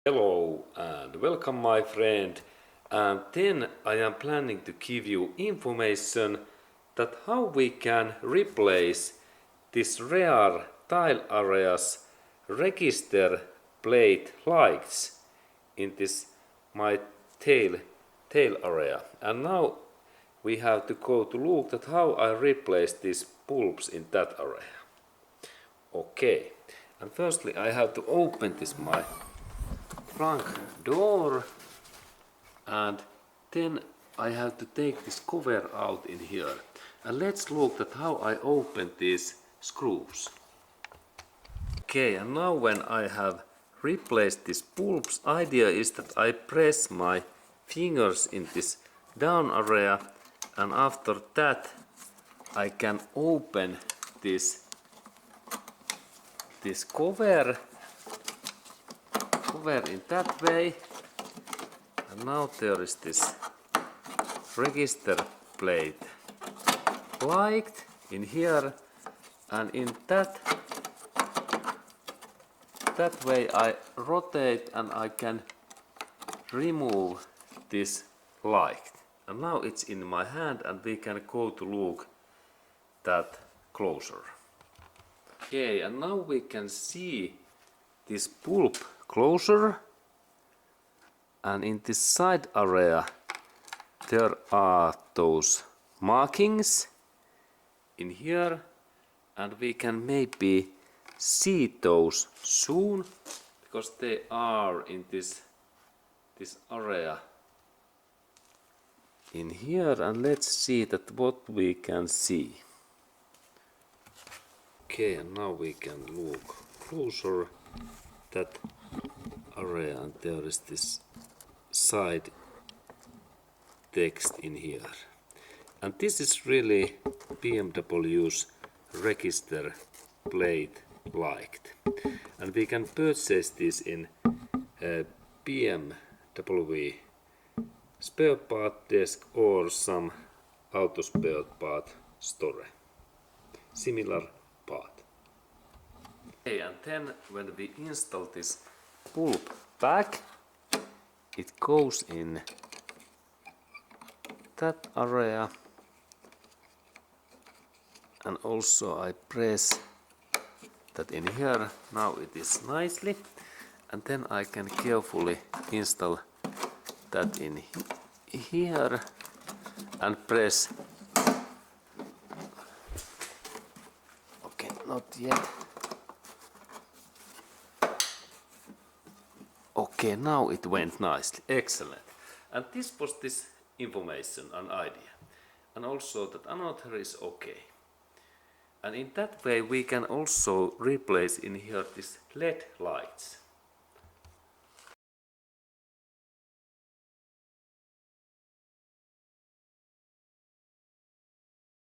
Hello and welcome my friend, and then I am planning to give you information that how we can replace this rare tile areas register plate lights in this my tail area. And now we have to go to look at how I replace these bulbs in that area. Okay, and firstly I have to open this my front door, and then I have to take this cover out in here. And let's look at how I open these screws. Okay, and now when I have replaced these bulbs, idea is that I press my fingers in this down area, and after that I can open this cover in that way. And now there is this register plate light in here, and in that way I rotate and I can remove this light. And now it's in my hand and we can go to look that closer. Okay, and now we can see this bulb closer, and in this side area there are those markings in here, and we can maybe see those soon because they are in this area in here. And let's see that what we can see. Okay, and now we can look closer that area, and there is this side text in here. And this is really BMW's register plate light, and we can purchase this in BMW spare part desk or some auto spare part store, similar part. Okay, and then when we install this bulb back, it goes in that area, and also I press that in here. Now it is nicely, and then I can carefully install that in here and press. Okay, not yet. Okay, now it went nicely. Excellent. And this was this information and idea. And also that another is okay. And in that way we can also replace in here these LED lights.